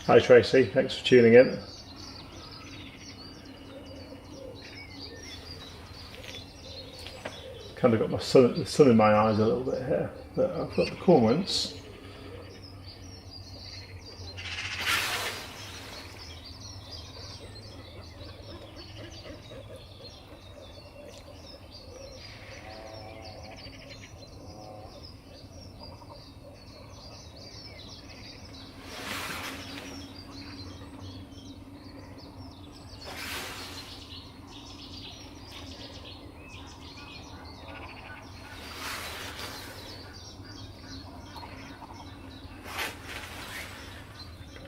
Hi Tracy, thanks for tuning in. Kind of got the sun in my eyes a little bit here, but I've got the cormorants.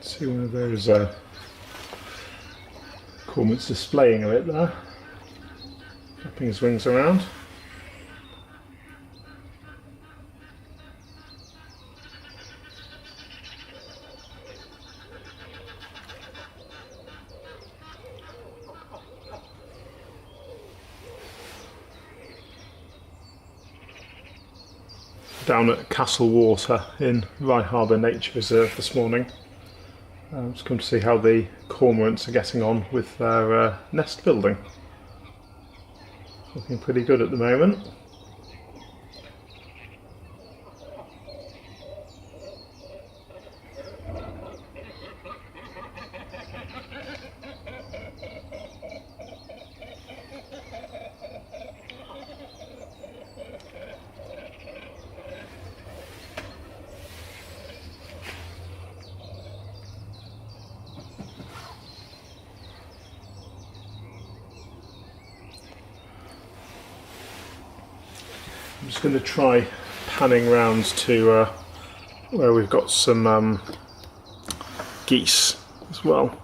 See one of those cormorants displaying a bit there, flapping his wings around. Down at Castle Water in Rye Harbour Nature Reserve this morning. Just come to see how the cormorants are getting on with their nest building. Looking pretty good at the moment. I'm just going to try panning round to where we've got some geese as well.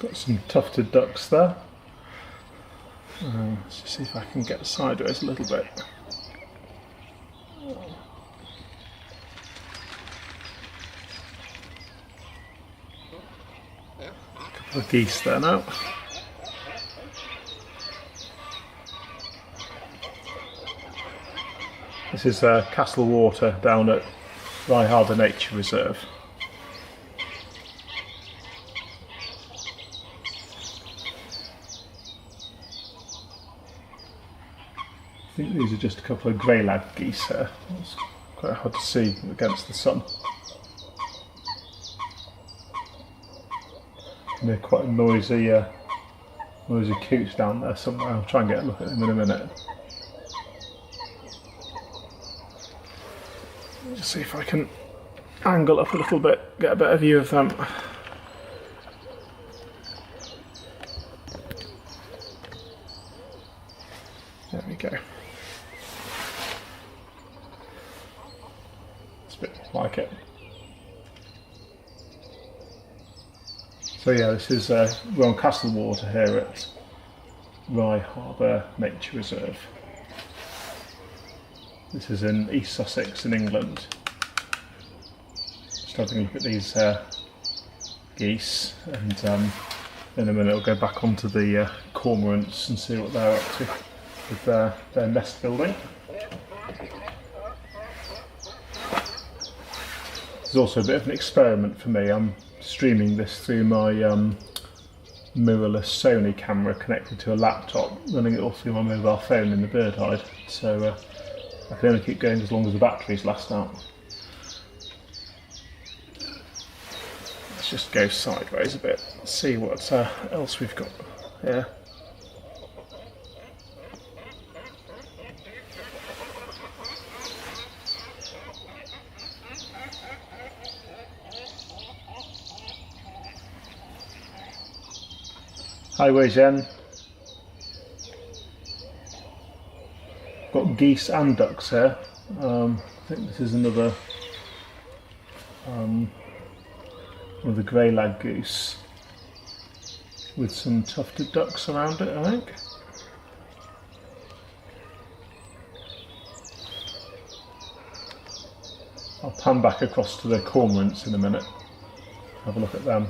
Got some tufted ducks there. Let's just see if I can get sideways a little bit. A couple of geese there now. This is Castle Water down at Rye Harbour Nature Reserve. I think these are just a couple of grey lag geese here. It's quite hard to see against the sun. And they're quite a noisy coot down there somewhere. I'll try and get a look at them in a minute. Just see if I can angle up a little bit, get a better view of them. There we go. It's a bit like it. So yeah, this is we're on Castle Water here at Rye Harbour Nature Reserve. This is in East Sussex in England. Just having a look at these geese, and in a minute I'll go back onto the cormorants and see what they're up to with their nest building. It's also a bit of an experiment for me. I'm streaming this through my mirrorless Sony camera connected to a laptop, running it all through my mobile phone in the bird hide, so I can only keep going as long as the batteries last out. Let's just go sideways a bit, see what else we've got here. Hi Wei Zhen. Got geese and ducks here. I think this is another one of the grey lag goose with some tufted ducks around it, I think. I'll pan back across to the cormorants in a minute, have a look at them.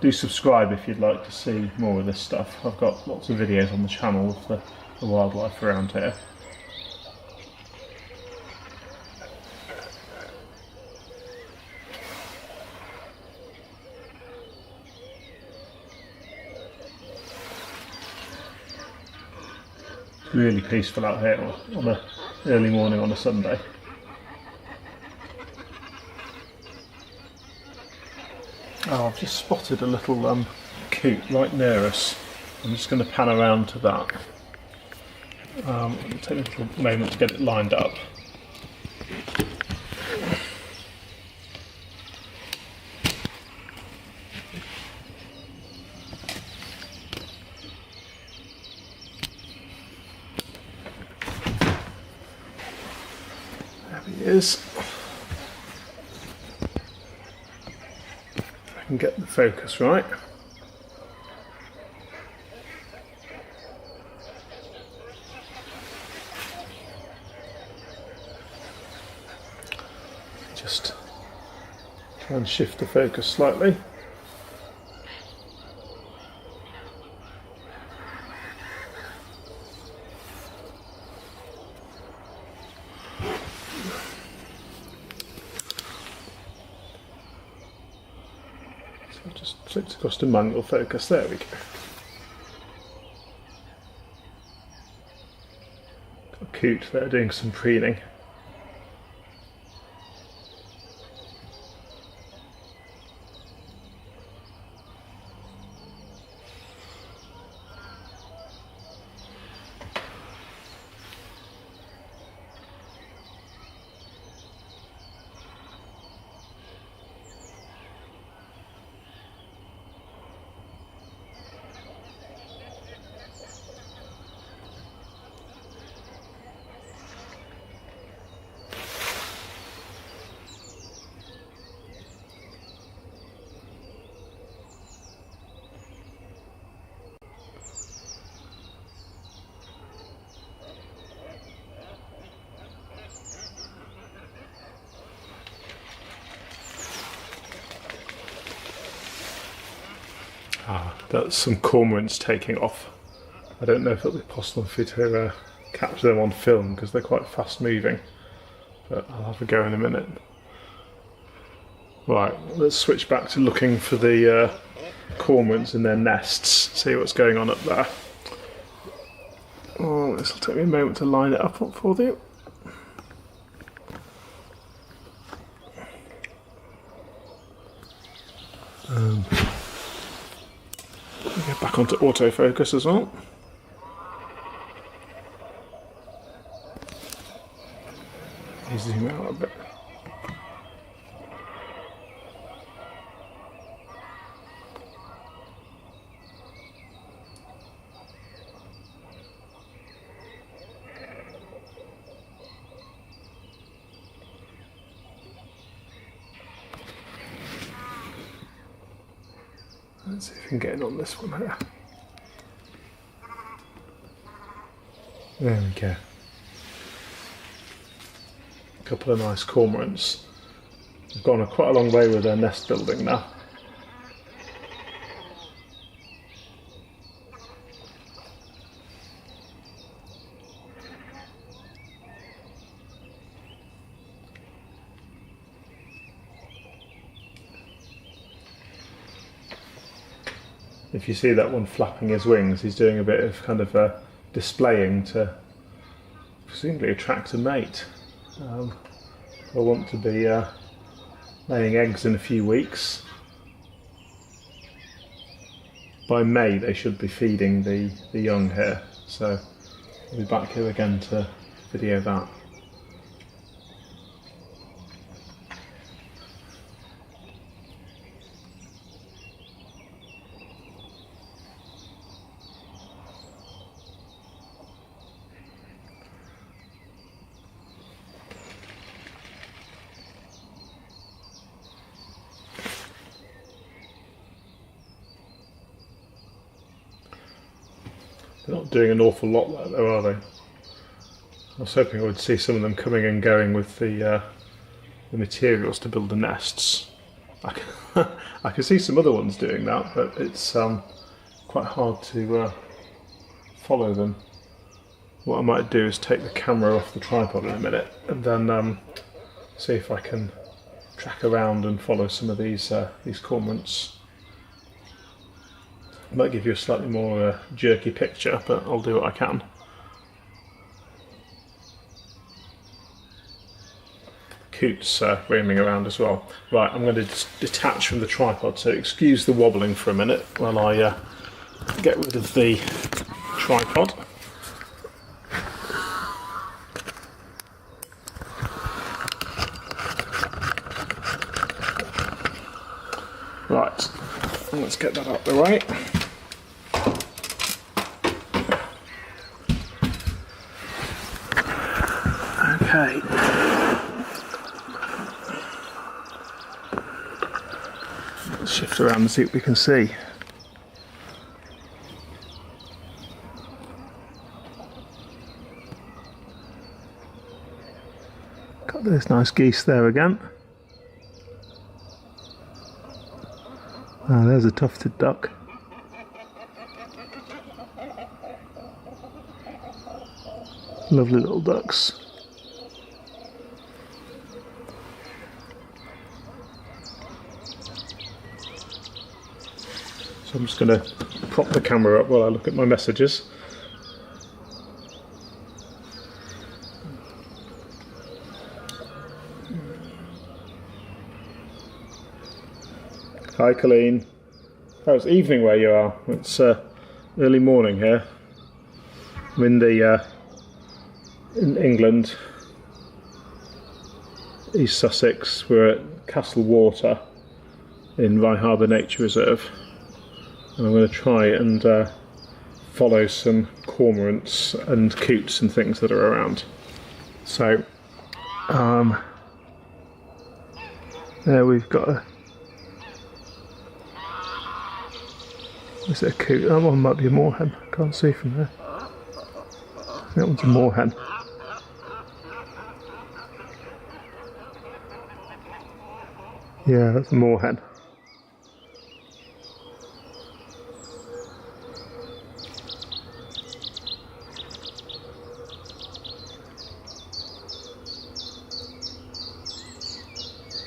Do subscribe if you'd like to see more of this stuff. I've got lots of videos on the channel of the wildlife around here. It's really peaceful out here on an early morning on a Sunday. Oh, I've just spotted a little coot right near us. I'm just going to pan around to that. It'll take a little moment to get it lined up. There he is. And get the focus right. Just try and shift the focus slightly. Just flipped across to manual focus, there we go. Got a coot there doing some preening. That's some cormorants taking off. I don't know if it'll be possible for you to capture them on film because they're quite fast moving, but I'll have a go in a minute. Right, let's switch back to looking for the cormorants in their nests, see what's going on up there. Oh, this will take me a moment to line it up for you. Get back onto autofocus as well. Zoom out a bit. Let's see if we can get in on this one here. There we go. A couple of nice cormorants. They've gone quite a long way with their nest building now. If you see that one flapping his wings, he's doing a bit of kind of displaying to presumably attract a mate. They'll want to be laying eggs in a few weeks. By May they should be feeding the young here, so I'll be back here again to video that. They're not doing an awful lot there though, are they? I was hoping I would see some of them coming and going with the materials to build the nests. I can see some other ones doing that, but it's quite hard to follow them. What I might do is take the camera off the tripod in a minute and then see if I can track around and follow some of these cormorants. It might give you a slightly more jerky picture, but I'll do what I can. Coots roaming around as well. Right, I'm going to detach from the tripod, so excuse the wobbling for a minute while I get rid of the tripod. Right, let's get that out the way. Okay. Let's shift around and see what we can see. Got those nice geese there again. Ah, there's a tufted duck. Lovely little ducks. So I'm just going to prop the camera up while I look at my messages. Hi Colleen. Oh, it's evening where you are. It's early morning here. I'm in England, East Sussex. We're at Castle Water in Rye Harbour Nature Reserve. And I'm going to try and follow some cormorants and coots and things that are around. So, there we've got a... Is it a coot? That one might be a moorhen. I can't see from there. That one's a moorhen. Yeah, that's a moorhen.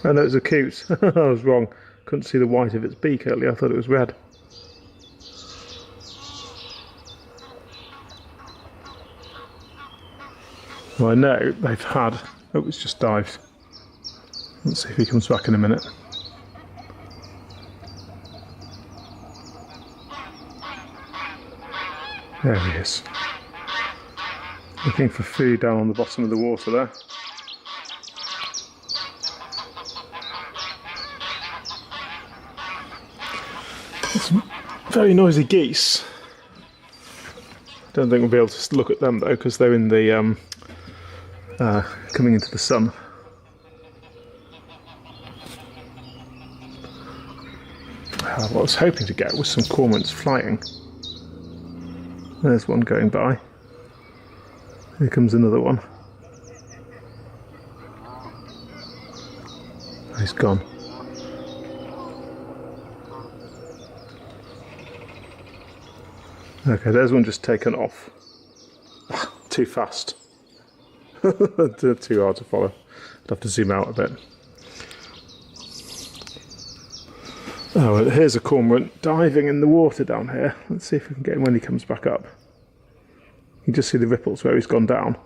Oh no, it's a coot. I was wrong. Couldn't see the white of its beak earlier. I thought it was red. Well, I know they've had... Oh, it's just dived. Let's see if he comes back in a minute. There he is. Looking for food down on the bottom of the water there. Some very noisy geese. Don't think we'll be able to look at them though, because they're in the coming into the sun. What I was hoping to get was some cormorants flying. There's one going by. Here comes another one. He's gone. Okay, there's one just taken off. Too fast. Too hard to follow. I'd have to zoom out a bit. Oh, well, here's a cormorant diving in the water down here. Let's see if we can get him when he comes back up. You can just see the ripples where he's gone down.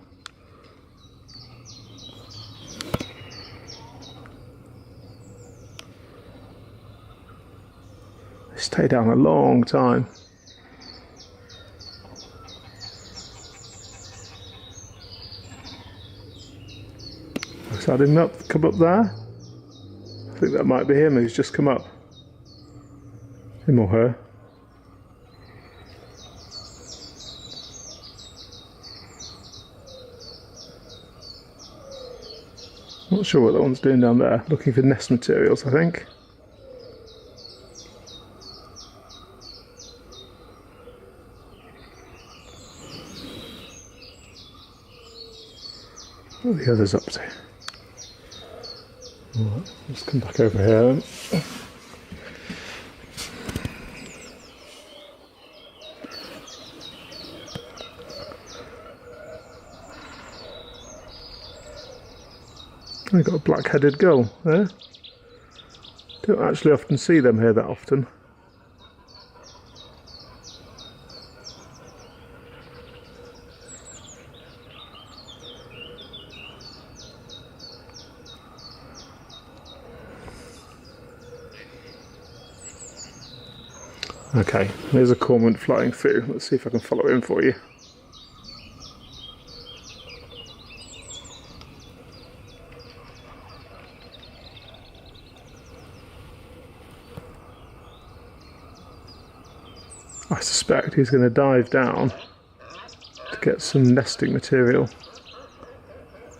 They stay down a long time. Is that him up? Come up there? I think that might be him who's just come up. Him or her. Not sure what that one's doing down there. Looking for nest materials, I think. What are the others up to? Alright, let's come back over here then. I've got a black-headed gull there. Don't actually often see them here that often. Okay, there's a cormorant flying through. Let's see if I can follow him for you. I suspect he's going to dive down to get some nesting material.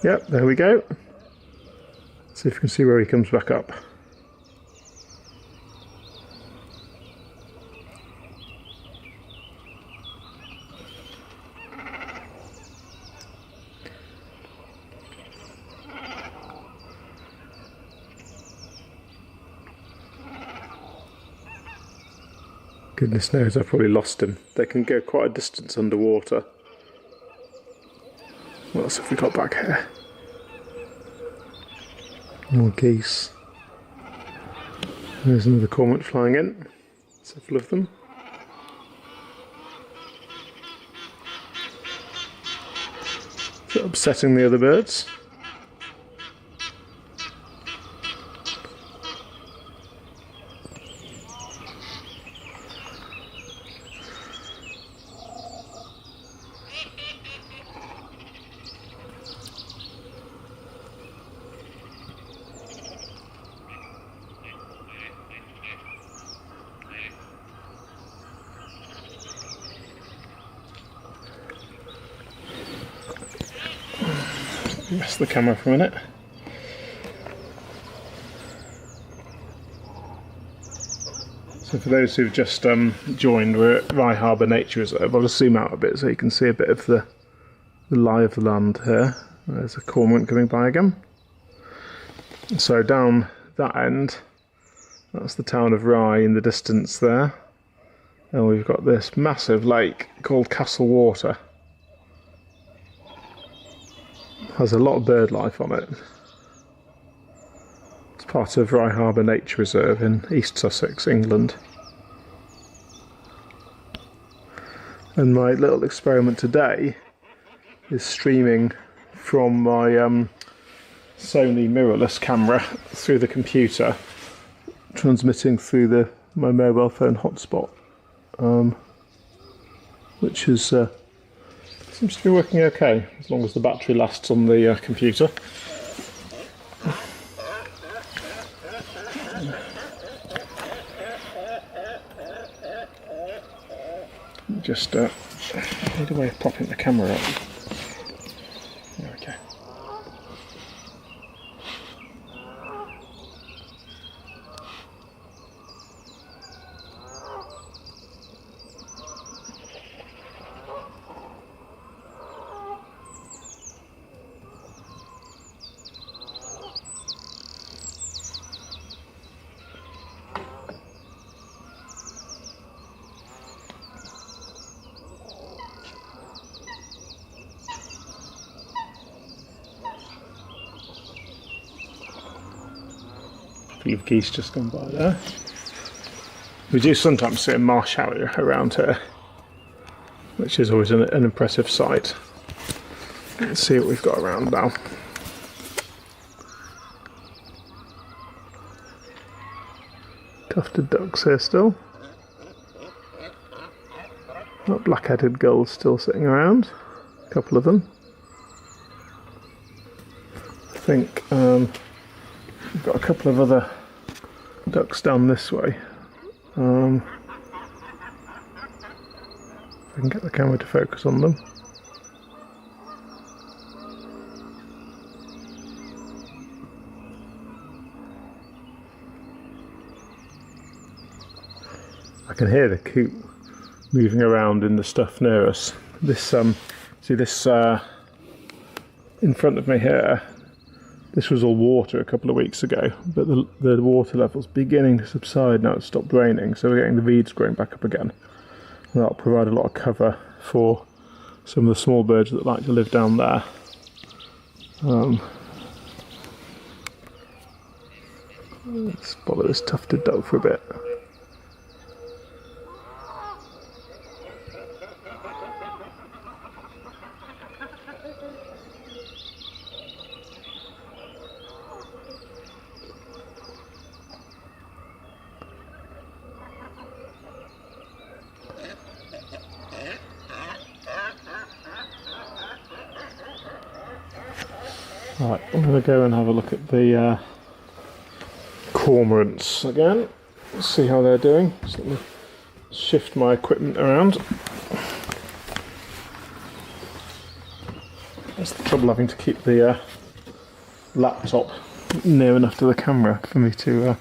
Yep, there we go. See if you can see where he comes back up. Goodness knows, I've probably lost him. They can go quite a distance underwater. What else have we got back here? More geese. There's another cormorant flying in. Several of them. Is it upsetting the other birds? Rest the camera for a minute. So for those who've just joined, we're at Rye Harbour Nature Reserve. I'll just zoom out a bit so you can see a bit of the lie of the land here. There's a cormorant coming by again. So down that end, that's the town of Rye in the distance there. And we've got this massive lake called Castle Water. Has a lot of bird life on it. It's part of Rye Harbour Nature Reserve in East Sussex, England. And my little experiment today is streaming from my Sony mirrorless camera through the computer, transmitting through my mobile phone hotspot, which is seems to be working okay, as long as the battery lasts on the computer. Just need a way of popping the camera up. There we go. Of geese just gone by there. We do sometimes see a marsh harrier around here, which is always an impressive sight. Let's see what we've got around now. Tufted ducks here still. Got black-headed gulls still sitting around. A couple of them. I think we've got a couple of other ducks down this way. If I can get the camera to focus on them. I can hear the coot moving around in the stuff near us. This see this in front of me here, this was all water a couple of weeks ago, but the water level's beginning to subside now. It's stopped raining, so we're getting the reeds growing back up again. And that'll provide a lot of cover for some of the small birds that like to live down there. Let's follow this tufted duck for a bit. Right, I'm going to go and have a look at the Cormorants again, see how they're doing. So let me shift my equipment around. That's the trouble, having to keep the laptop near enough to the camera for me to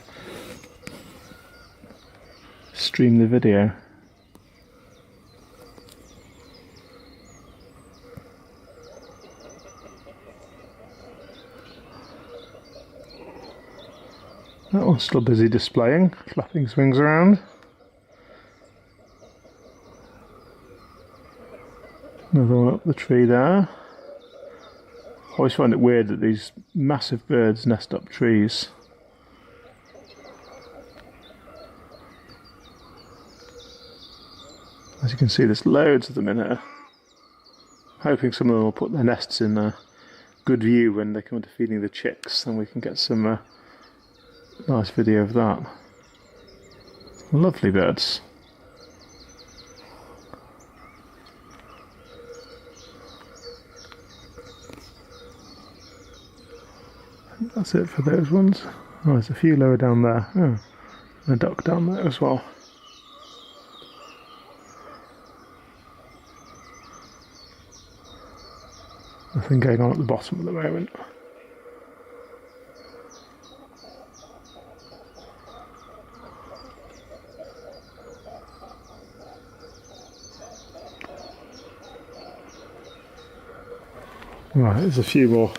stream the video. That one's still busy displaying, flapping his wings around. Another one up the tree there. I always find it weird that these massive birds nest up trees. As you can see, there's loads of them in here. Hoping some of them will put their nests in a good view when they come to feeding the chicks, and we can get some nice video of that. Lovely birds. I think that's it for those ones. Oh, there's a few lower down there. Oh, and a duck down there as well. Nothing going on at the bottom at the moment. Right, there's a few more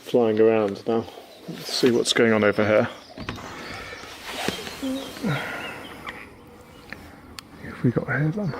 flying around now. Let's see what's going on over here. What have we got here then?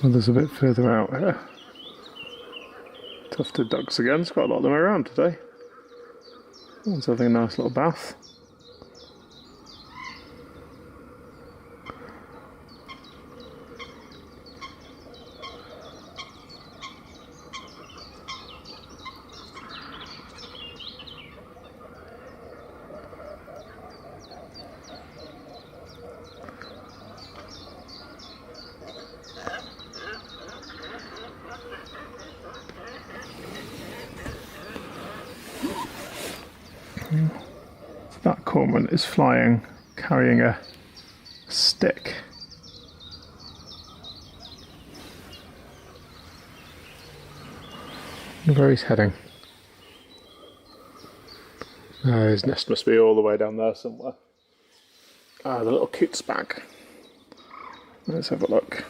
Others a bit further out here. Tufted ducks again, there's quite a lot of them around today. One's having a nice little bath. That cormorant is flying, carrying a stick. Where he's heading. His nest must be all the way down there somewhere. Ah, the little coot's back. Let's have a look.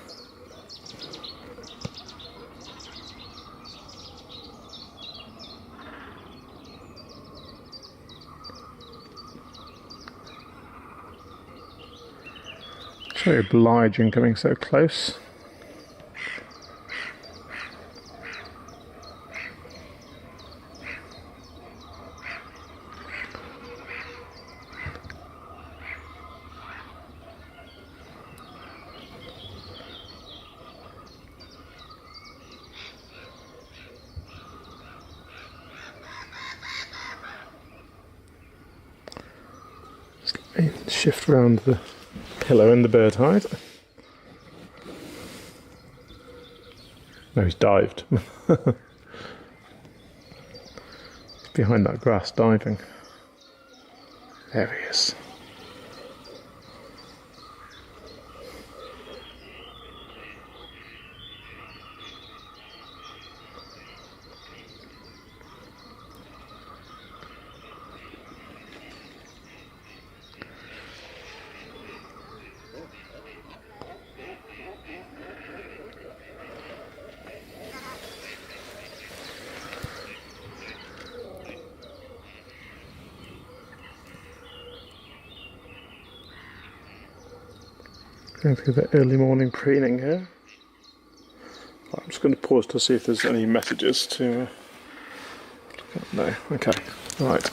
Very obliging coming so close. Just let me shift around the pillow in the bird hide. No, he's dived. He's behind that grass diving. There he is. Going through the early morning preening here. I'm just going to pause to see if there's any messages to look at. No, okay, right.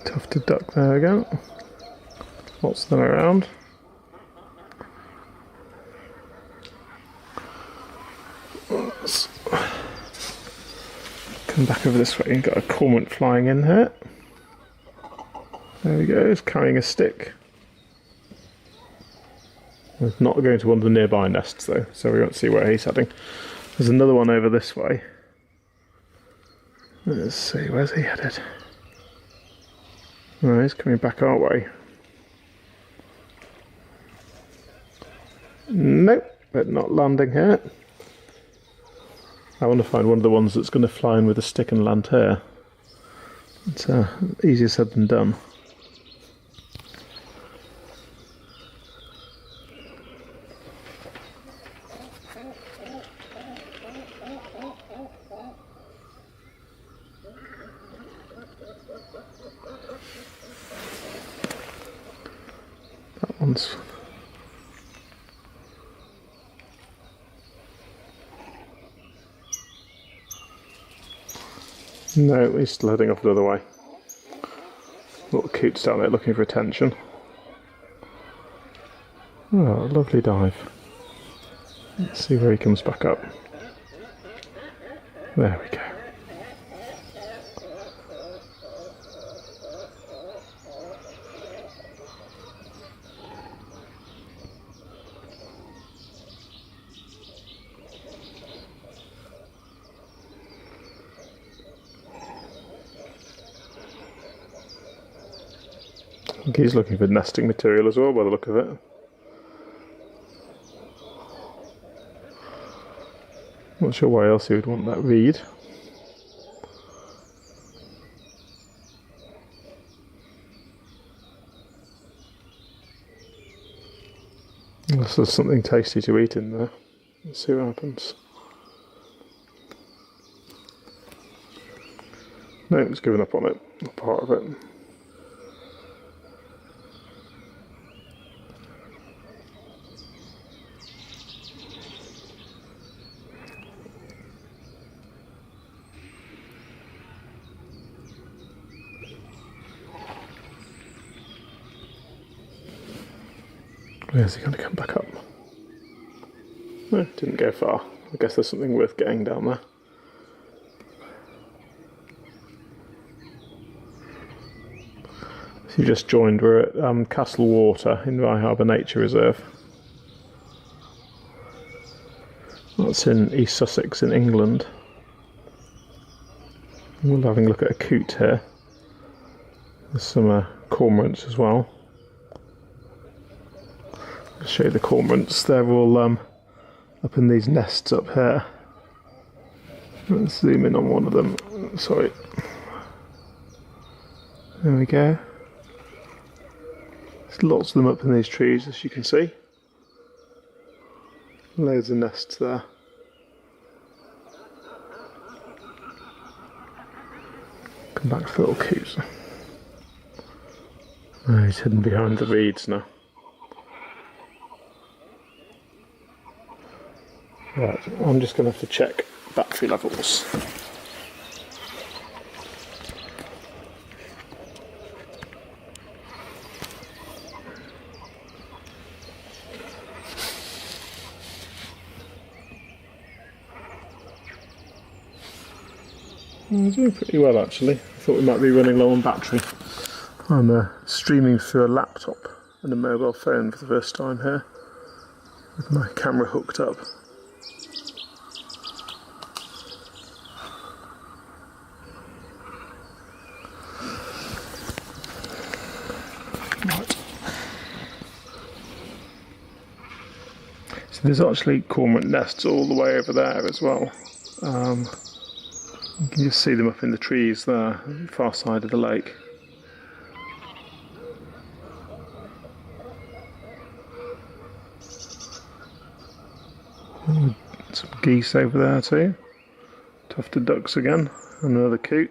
Tufted duck there again. Lots of them around. Let's come back over this way. You've got a cormorant flying in here. There we go, he's carrying a stick. He's not going to one of the nearby nests though, so we won't see where he's heading. There's another one over this way. Let's see, where's he headed? Oh, he's coming back our way. Nope, but not landing here. I want to find one of the ones that's going to fly in with a stick and land here. It's easier said than done. That one's... No, he's still heading off the other way. Little coots down there looking for attention. Oh, lovely dive. Let's see where he comes back up. There we go. I think he's looking for nesting material as well by the look of it. Not sure why else he would want that reed. Unless there's something tasty to eat in there. Let's see what happens. No, he's given up on it, not part of it. Where's he going to come back up? No, didn't go far. I guess there's something worth getting down there. So you just joined, we're at Castle Water in Rye Harbour Nature Reserve. That's in East Sussex in England. We're having a look at a coot here. There's some cormorants as well. I'll show you the cormorants. They're all up in these nests up here. Let's zoom in on one of them. Sorry. There we go. There's lots of them up in these trees, as you can see. Loads of nests there. Come back to the little coots. Oh, he's hidden behind the reeds now. Right, I'm just going to have to check battery levels. Well, doing pretty well actually. I thought we might be running low on battery. I'm streaming through a laptop and a mobile phone for the first time here, with my camera hooked up. Right. So there's actually cormorant nests all the way over there as well. You can just see them up in the trees there, on the far side of the lake. Some geese over there too. Tufted ducks again, another coot.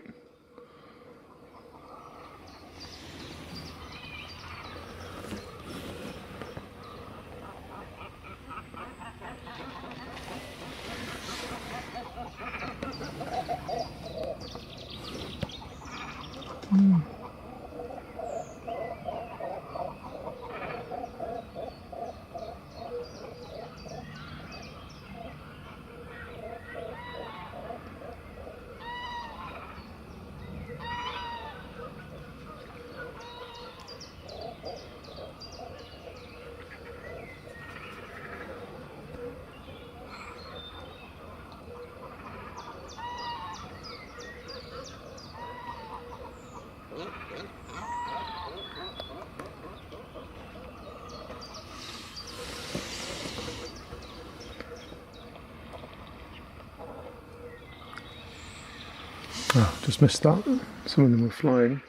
Oh, just missed that. Some of them were flying.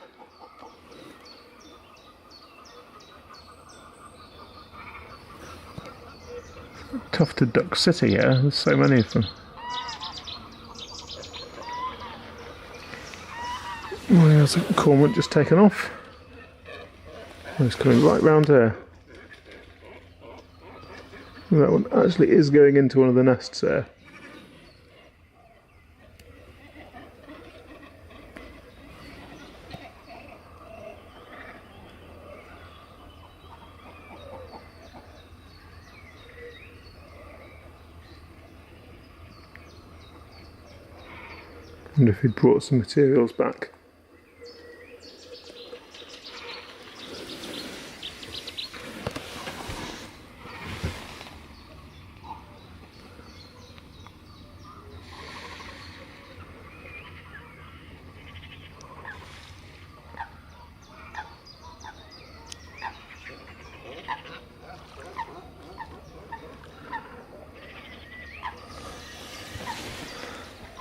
Tufted Duck City here, there's so many of them. Oh, there's a cormorant just taken off. Oh, he's coming right round here. That one actually is going into one of the nests there. I wonder if he'd brought some materials back.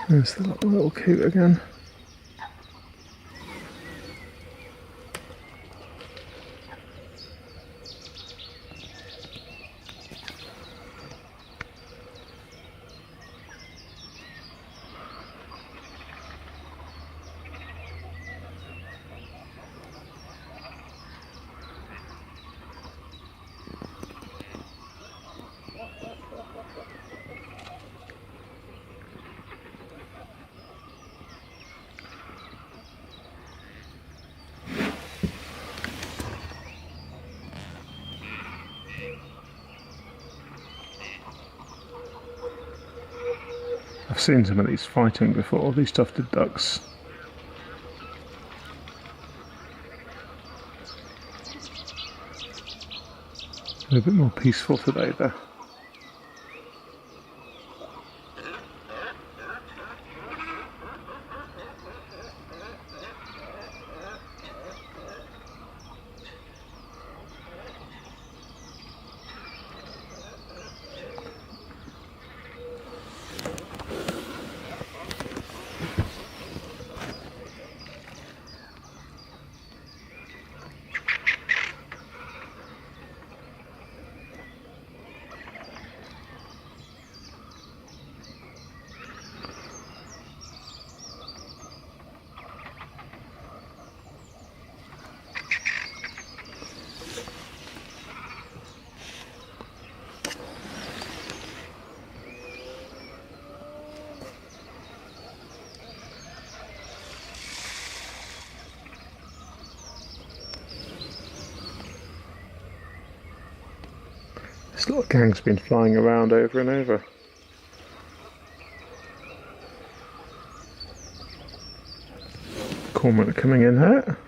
There's the little coot again. I've seen some of these fighting before, these tufted ducks. They're a bit more peaceful today though. This little gang's been flying around over and over. Cormorant coming in here.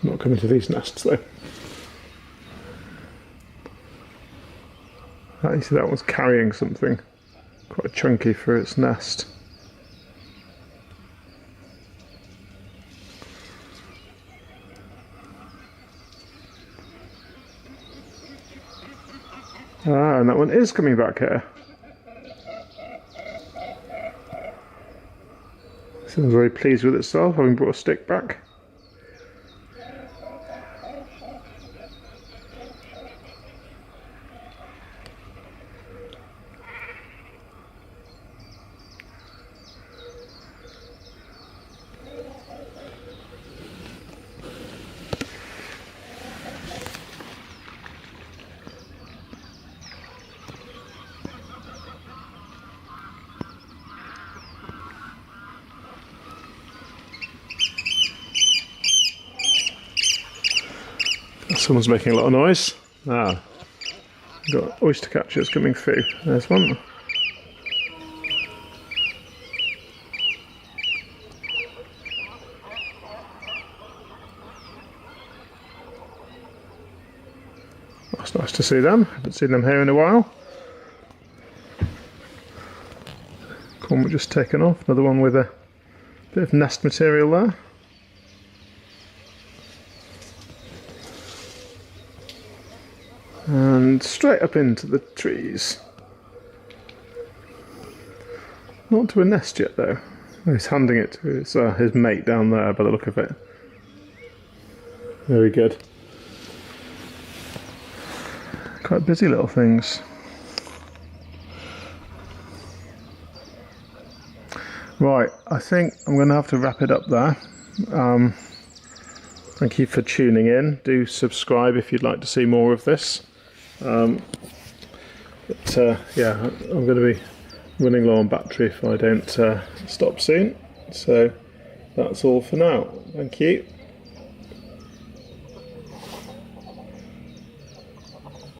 Not coming to these nests though. You see that one's carrying something quite chunky for its nest. Ah, and that one is coming back here. Seems very pleased with itself, having brought a stick back. Someone's making a lot of noise. Ah, got oyster catchers coming through. There's one. That's nice to see them. Haven't seen them here in a while. Cormorant just taken off. Another one with a bit of nest material there. And straight up into the trees. Not to a nest yet though. He's handing it to his mate down there by the look of it. Very good. Quite busy little things. Right, I think I'm going to have to wrap it up there. Thank you for tuning in. Do subscribe if you'd like to see more of this. Yeah, I'm going to be running low on battery if I don't stop soon. So that's all for now. Thank you.